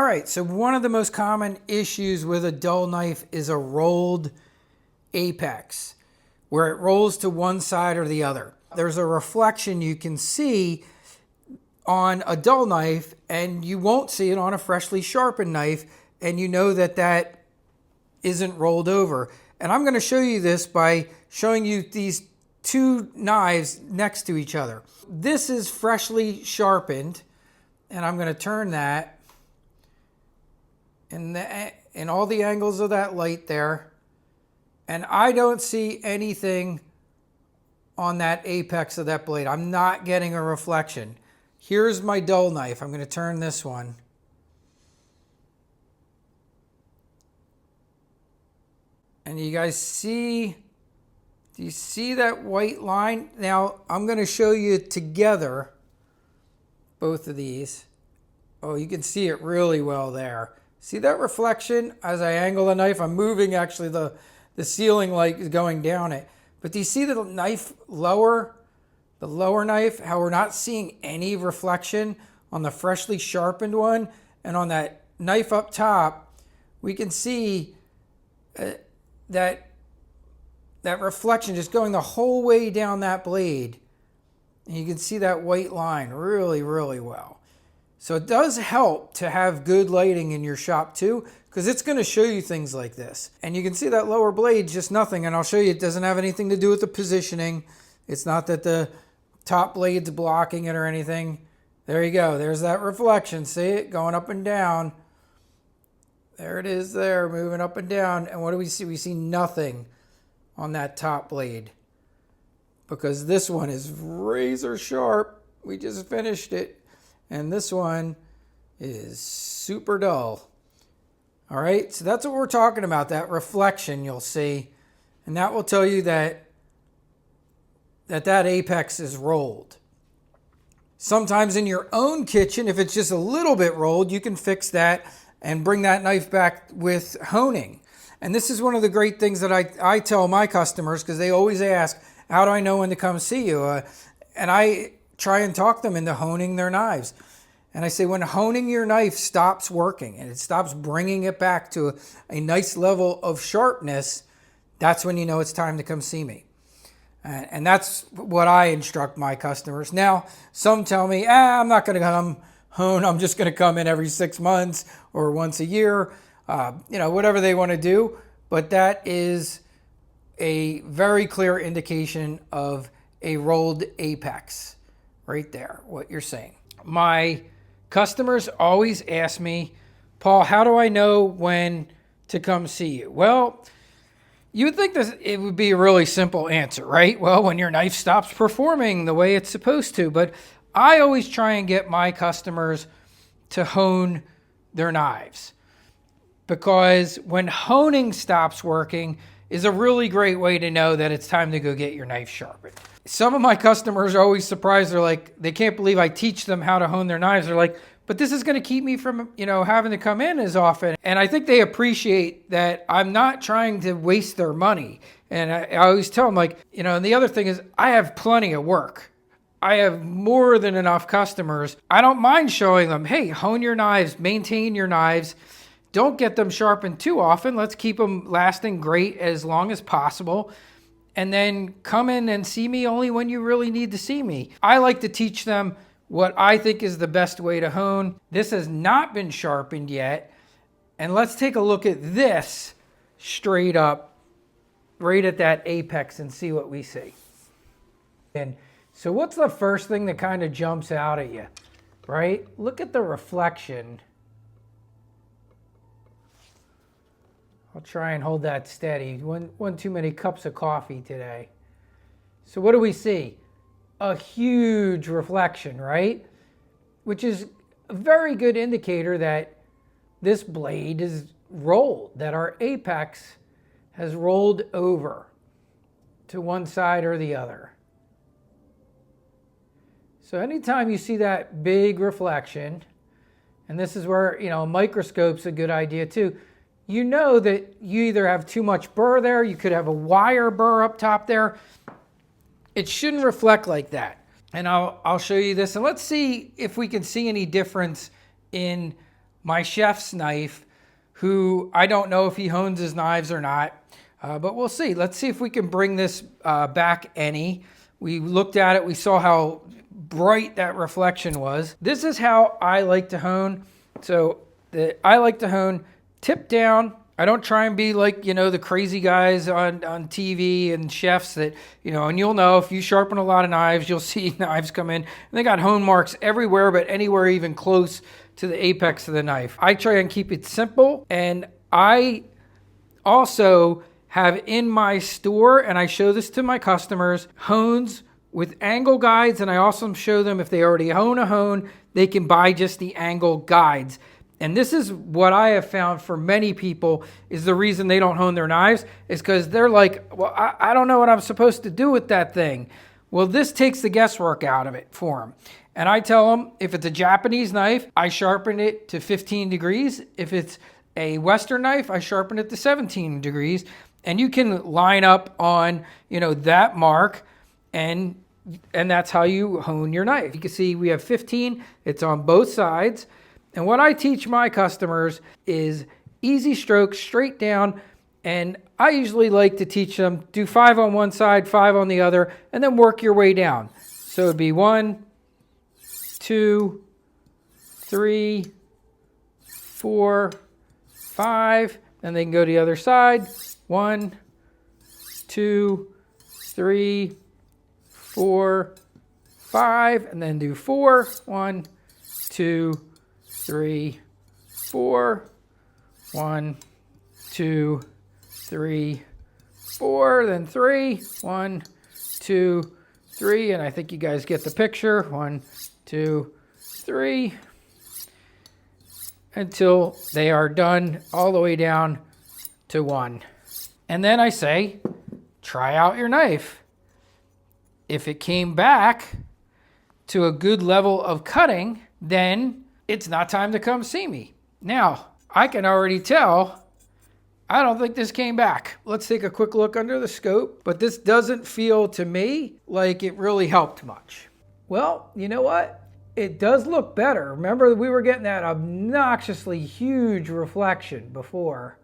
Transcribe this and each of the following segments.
right, so one of the most common issues with a dull knife is a rolled apex, where it rolls to one side or the other. There's a reflection you can see on a dull knife, and you won't see it on a freshly sharpened knife, and you know that that isn't rolled over. And I'm going to show you this by showing you these two knives next to each other. This is freshly sharpened, and I'm going to turn that in all the angles of that light there, and I don't see anything on that apex of that blade. I'm not getting a reflection. Here's my dull knife. I'm going to turn this one. And you guys see, do you see that white line? Now, I'm going to show you together, both of these. Oh, you can see it really well there. See that reflection as I angle the knife? I'm moving actually the ceiling light is going down it. But do you see the knife lower, the lower knife, how we're not seeing any reflection on the freshly sharpened one? And on that knife up top, we can see that reflection just going the whole way down that blade. And you can see that white line really, really well. So it does help to have good lighting in your shop too, because it's going to show you things like this. And you can see that lower blade, just nothing. And I'll show you, it doesn't have anything to do with the positioning. It's not that the top blade's blocking it or anything. There you go. There's that reflection. See it going up and down. There it is there, moving up and down. And what do we see? We see nothing on that top blade, because this one is razor sharp. We just finished it. And this one is super dull. All right, so that's what we're talking about, that reflection you'll see. And that will tell you that apex is rolled. Sometimes in your own kitchen, if it's just a little bit rolled, you can fix that and bring that knife back with honing. And this is one of the great things that I tell my customers, because they always ask, how do I know when to come see you? And I try and talk them into honing their knives. And I say, when honing your knife stops working and it stops bringing it back to a nice level of sharpness, that's when you know it's time to come see me. And that's what I instruct my customers. Now, some tell me, I'm not going to come hone. I'm just going to come in every 6 months or once a year, whatever they want to do. But that is a very clear indication of a rolled apex. Right there, what you're saying. My customers always ask me, Paul, how do I know when to come see you? Well, you would think that it would be a really simple answer, right? Well, when your knife stops performing the way it's supposed to. But I always try and get my customers to hone their knives, because when honing stops working is a really great way to know that it's time to go get your knife sharpened. Some of my customers are always surprised. They're like, they can't believe I teach them how to hone their knives. They're like, but this is going to keep me from, having to come in as often. And I think they appreciate that I'm not trying to waste their money. And I always tell them, like, and the other thing is, I have plenty of work. I have more than enough customers. I don't mind showing them, hey, hone your knives, maintain your knives. Don't get them sharpened too often. Let's keep them lasting great as long as possible. And then come in and see me only when you really need to see me. I like to teach them what I think is the best way to hone. This has not been sharpened yet. And let's take a look at this straight up, right at that apex, and see what we see. And so what's the first thing that kind of jumps out at you, right? Look at the reflection. I'll try and hold that steady. One too many cups of coffee today. So what do we see? A huge reflection, right? Which is a very good indicator that this blade is rolled, that our apex has rolled over to one side or the other. So anytime you see that big reflection, and this is where, a microscope's a good idea too, you know that you either have too much burr there, you could have a wire burr up top there. It shouldn't reflect like that. And I'll show you this, and let's see if we can see any difference in my chef's knife, who I don't know if he hones his knives or not, but we'll see. Let's see if we can bring this back any. We looked at it. We saw how bright that reflection was. This is how I like to hone. So I like to hone tip down. I don't try and be like, the crazy guys on TV and chefs that, and you'll know if you sharpen a lot of knives, you'll see knives come in. And they got hone marks everywhere, but anywhere even close to the apex of the knife. I try and keep it simple. And I also have in my store, and I show this to my customers, hones with angle guides. And I also show them if they already own a hone, they can buy just the angle guides. And this is what I have found for many people is the reason they don't hone their knives is because they're like, well, I don't know what I'm supposed to do with that thing. Well, this takes the guesswork out of it for them. And I tell them if it's a Japanese knife, I sharpen it to 15 degrees. If it's a Western knife, I sharpen it to 17 degrees. And you can line up on, that mark and that's how you hone your knife. You can see we have 15. It's on both sides. And what I teach my customers is easy strokes, straight down. And I usually like to teach them, do 5 on one side, 5 on the other, and then work your way down. So it'd be 1, 2, 3, 4, 5. And they can go to the other side. 1, 2, 3, 4, 5. And then do 4. 1, 2, 3, 4, 1, 2, 3, 4, then 3, 1, 2, 3, and I think you guys get the picture. 1, 2, 3, until they are done all the way down to 1. And then I say, try out your knife. If it came back to a good level of cutting, then it's not time to come see me. Now, I can already tell, I don't think this came back. Let's take a quick look under the scope, but this doesn't feel to me like it really helped much. Well, you know what? It does look better. Remember, we were getting that obnoxiously huge reflection before.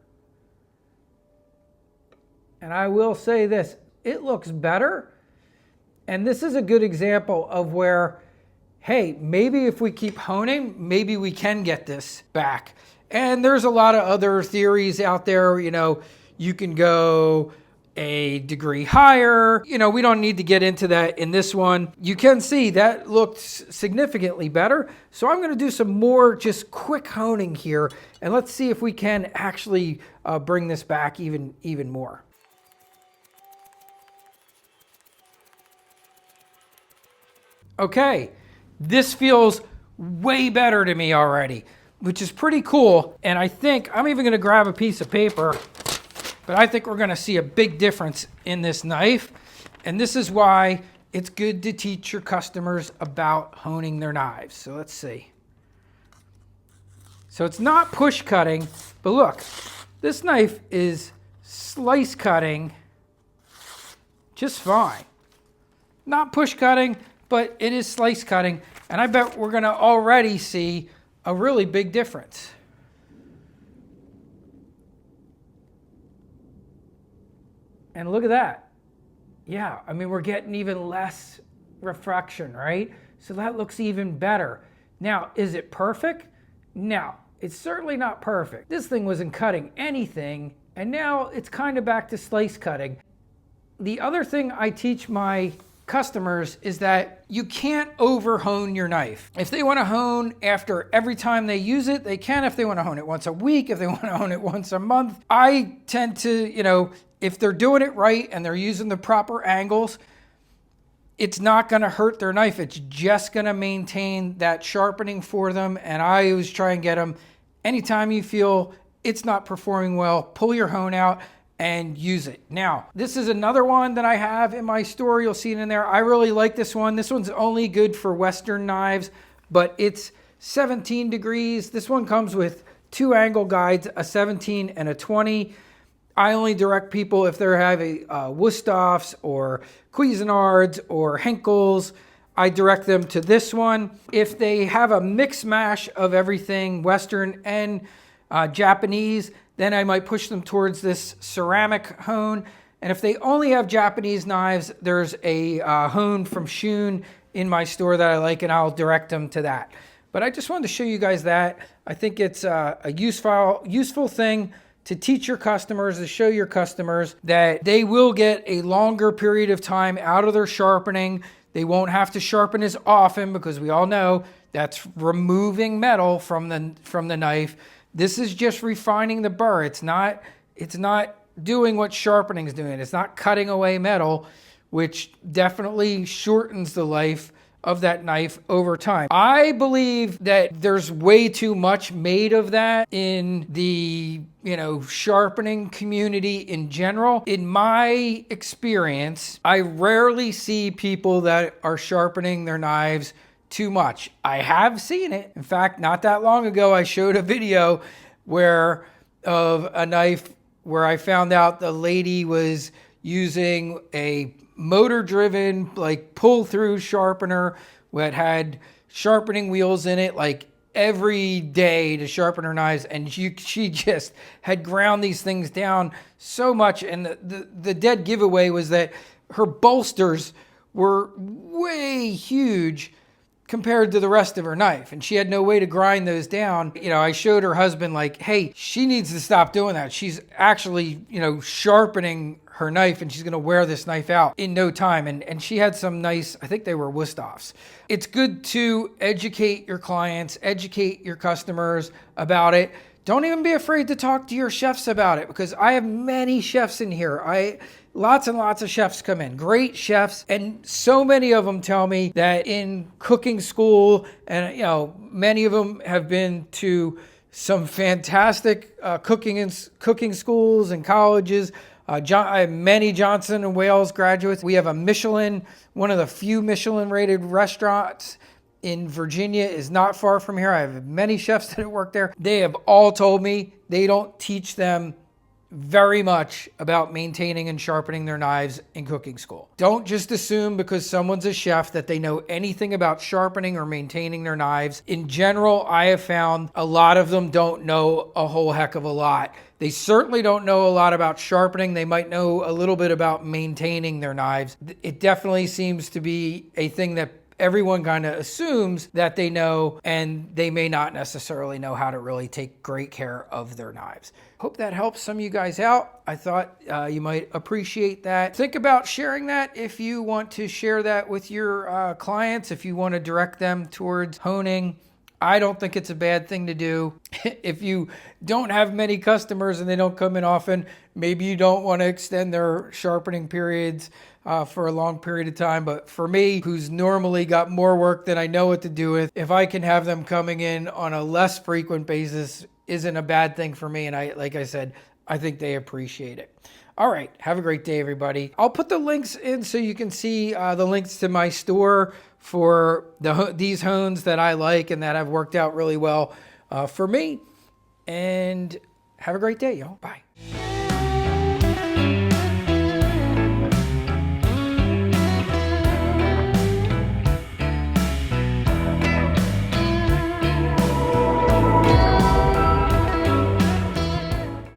And I will say this, it looks better. And this is a good example of where, hey, maybe if we keep honing, maybe we can get this back. And there's a lot of other theories out there. You can go a degree higher. We don't need to get into that in this one. You can see that looked significantly better. So I'm going to do some more just quick honing here. And let's see if we can actually bring this back even more. Okay. This feels way better to me already, which is pretty cool. And I think I'm even going to grab a piece of paper, but I think we're going to see a big difference in this knife. And this is why it's good to teach your customers about honing their knives. So let's see. So it's not push cutting, but look, this knife is slice cutting just fine. Not push cutting, but it is slice cutting. And I bet we're going to already see a really big difference. And look at that. Yeah, I mean, we're getting even less refraction, right? So that looks even better. Now, is it perfect? No, it's certainly not perfect. This thing wasn't cutting anything, and now it's kind of back to slice cutting. The other thing I teach my customers is that you can't over hone your knife. If they want to hone after every time they use it, they can. If they want to hone it once a week, if they want to hone it once a month, I tend to, if they're doing it right and they're using the proper angles, it's not going to hurt their knife. It's just going to maintain that sharpening for them. And I always try and get them, anytime you feel it's not performing well, pull your hone out and use it. Now, this is another one that I have in my store. You'll see it in there. I really like this one. This one's only good for Western knives, but it's 17 degrees. This one comes with 2 angle guides, a 17 and a 20. I only direct people if they're having Wusthoffs or Cuisinarts or Henkels. I direct them to this one. If they have a mix mash of everything, Western and Japanese, then I might push them towards this ceramic hone. And if they only have Japanese knives, there's a hone from Shun in my store that I like, and I'll direct them to that. But I just wanted to show you guys that. I think it's a useful thing to teach your customers, to show your customers that they will get a longer period of time out of their sharpening. They won't have to sharpen as often because we all know that's removing metal from the knife. This is just refining the burr. It's not doing what sharpening is doing. It's not cutting away metal, which definitely shortens the life of that knife over time. I believe that there's way too much made of that in the sharpening community in general. In my experience, I rarely see people that are sharpening their knives too much. I have seen it. In fact, not that long ago, I showed a video of a knife where I found out the lady was using a motor-driven, like pull-through sharpener that had sharpening wheels in it, like every day to sharpen her knives, and she just had ground these things down so much. And the dead giveaway was that her bolsters were way huge compared to the rest of her knife, and she had no way to grind those down. I showed her husband, like, hey, she needs to stop doing that. She's actually sharpening her knife, and she's going to wear this knife out in no time. And she had some nice, I think they were Wüsthoffs. It's good to educate your clients, educate your customers about it. Don't even be afraid to talk to your chefs about it, because I have many chefs in here. Lots and lots of chefs come in, great chefs, and so many of them tell me that in cooking school, and many of them have been to some fantastic cooking schools and colleges. I have many Johnson and Wales graduates. We have a Michelin, one of the few Michelin-rated restaurants in Virginia is not far from here. I have many chefs that work there. They have all told me they don't teach them very much about maintaining and sharpening their knives in cooking school. Don't just assume because someone's a chef that they know anything about sharpening or maintaining their knives. In general, I have found a lot of them don't know a whole heck of a lot. They certainly don't know a lot about sharpening. They might know a little bit about maintaining their knives. It definitely seems to be a thing that everyone kind of assumes that they know, and they may not necessarily know how to really take great care of their knives. Hope that helps some of you guys out. I thought you might appreciate that. Think about sharing that if you want to share that with your clients, if you want to direct them towards honing. I don't think it's a bad thing to do. If you don't have many customers and they don't come in often, maybe you don't want to extend their sharpening periods for a long period of time. But for me, who's normally got more work than I know what to do with, if I can have them coming in on a less frequent basis, isn't a bad thing for me. And like I said, I think they appreciate it. All right. Have a great day, everybody. I'll put the links in so you can see the links to my store for these hones that I like and that have worked out really well for me. And have a great day, y'all. Bye.